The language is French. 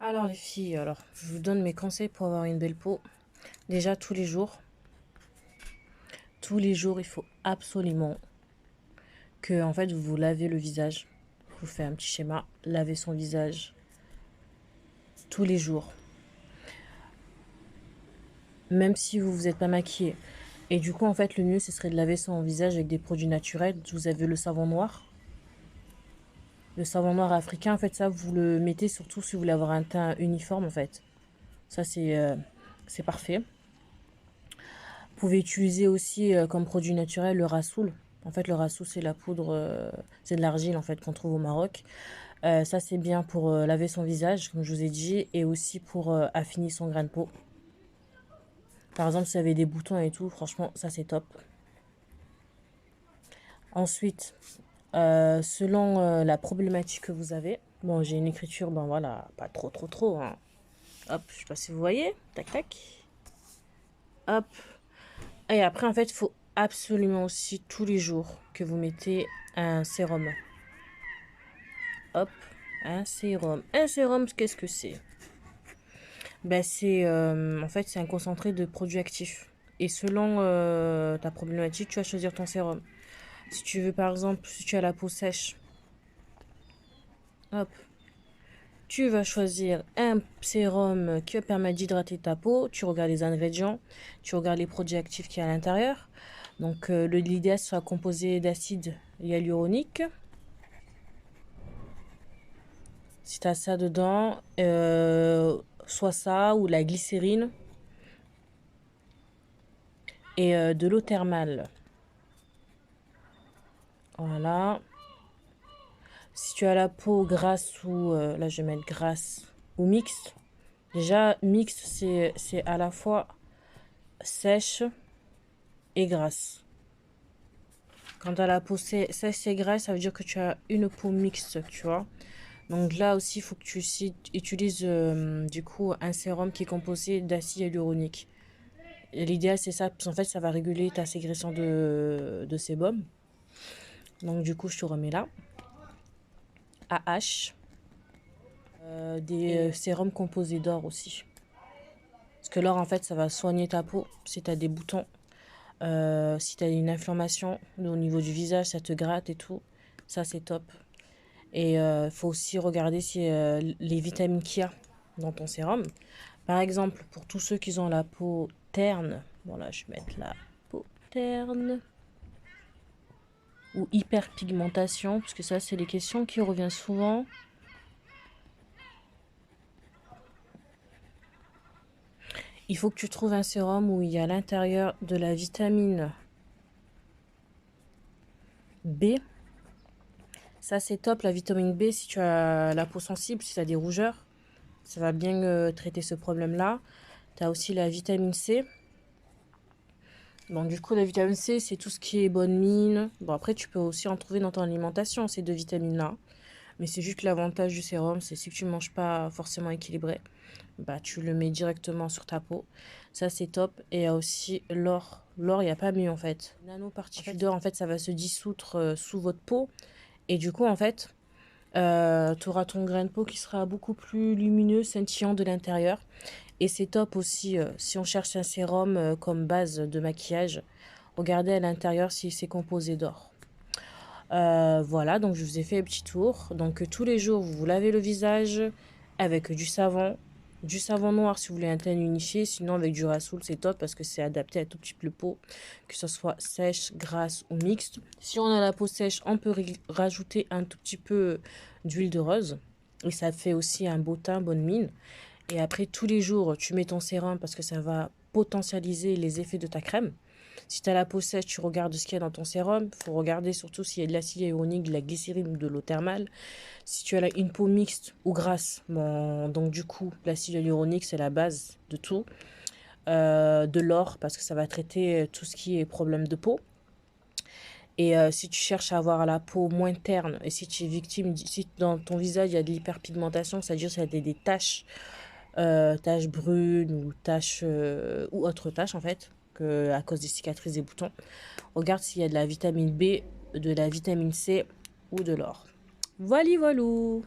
Alors les filles, alors je vous donne mes conseils pour avoir une belle peau. Déjà tous les jours, il faut absolument que en fait vous vous lavez le visage. Je vous fais un petit schéma, laver son visage tous les jours, même si vous vous êtes pas maquillé. Et du coup en fait le mieux ce serait de laver son visage avec des produits naturels. Vous avez le savon noir. Le savon noir africain, en fait ça vous le mettez surtout si vous voulez avoir un teint uniforme en fait. Ça c'est parfait. Vous pouvez utiliser aussi comme produit naturel le rassoul. En fait, le rassoul, c'est la poudre, c'est de l'argile en fait qu'on trouve au Maroc. Ça, c'est bien pour laver son visage, comme je vous ai dit, et aussi pour affiner son grain de peau. Par exemple, si vous avez des boutons et tout, franchement, ça c'est top. Ensuite, selon la problématique que vous avez, bon, j'ai une écriture, ben voilà, pas trop, hein. Hop, je sais pas si vous voyez, tac tac. Hop. Et après, en fait, il faut absolument aussi tous les jours que vous mettez un sérum. Hop, un sérum. Un sérum, qu'est-ce que c'est? Ben, c'est en fait, c'est un concentré de produits actifs. Et selon ta problématique, tu vas choisir ton sérum. Si tu veux, par exemple, si tu as la peau sèche, hop, tu vas choisir un sérum qui va permettre d'hydrater ta peau. Tu regardes les ingrédients, tu regardes les produits actifs qu'il y a à l'intérieur. Donc, l'idéal sera composé d'acide hyaluronique. Si tu as ça dedans, soit ça ou la glycérine et de l'eau thermale. Voilà. Si tu as la peau grasse ou, là je vais mettre grasse ou mixte. Déjà, mixte, c'est à la fois sèche et grasse. Quand tu as la peau sèche et grasse, ça veut dire que tu as une peau mixte, tu vois. Donc là aussi, il faut que tu utilises du coup un sérum qui est composé d'acide hyaluronique. L'idéal, c'est ça, parce qu'en fait, ça va réguler ta sécrétion de sébum. Donc, du coup, je te remets là. AH. Des sérums composés d'or aussi. Parce que l'or, en fait, ça va soigner ta peau si tu as des boutons. Si tu as une inflammation au niveau du visage, ça te gratte et tout. Ça, c'est top. Et il faut aussi regarder si les vitamines qu'il y a dans ton sérum. Par exemple, pour tous ceux qui ont la peau terne, voilà, je vais mettre la peau terne ou hyperpigmentation, parce que ça, c'est les questions qui reviennent souvent. Il faut que tu trouves un sérum où il y a à l'intérieur de la vitamine B. Ça, c'est top, la vitamine B, si tu as la peau sensible, si tu as des rougeurs, ça va bien traiter ce problème-là. Tu as aussi la vitamine C. Bon, du coup, la vitamine C, c'est tout ce qui est bonne mine. Bon, après, tu peux aussi en trouver dans ton alimentation, ces deux vitamines-là. Mais c'est juste que l'avantage du sérum, c'est si tu ne manges pas forcément équilibré, bah, tu le mets directement sur ta peau. Ça, c'est top. Et il y a aussi l'or. L'or, il n'y a pas mieux, en fait. Nanoparticules d'or, en fait, ça va se dissoudre sous votre peau. Et du coup, en fait, tu auras ton grain de peau qui sera beaucoup plus lumineux, scintillant de l'intérieur. Et c'est top aussi si on cherche un sérum comme base de maquillage. Regardez à l'intérieur si c'est composé d'or. Voilà, donc je vous ai fait un petit tour. Donc tous les jours, vous vous lavez le visage avec du savon noir si vous voulez un teint unifié. Sinon, avec du rassoul, c'est top parce que c'est adapté à tout type de peau, que ce soit sèche, grasse ou mixte. Si on a la peau sèche, on peut rajouter un tout petit peu d'huile de rose. Et ça fait aussi un beau teint, bonne mine. Et après, tous les jours, tu mets ton sérum parce que ça va potentialiser les effets de ta crème. Si tu as la peau sèche, tu regardes ce qu'il y a dans ton sérum. Il faut regarder surtout s'il y a de l'acide hyaluronique, de la glycérine ou de l'eau thermale. Si tu as une peau mixte ou grasse, bon, donc du coup, l'acide hyaluronique, c'est la base de tout. De l'or, parce que ça va traiter tout ce qui est problème de peau. Et si tu cherches à avoir la peau moins terne, et si tu es victime, si dans ton visage, il y a de l'hyperpigmentation, c'est-à-dire qu'il y a des taches, taches brunes ou taches ou autres taches en fait, que, à cause des cicatrices et boutons. Regarde s'il y a de la vitamine B, de la vitamine C ou de l'or. Voilà, voilou.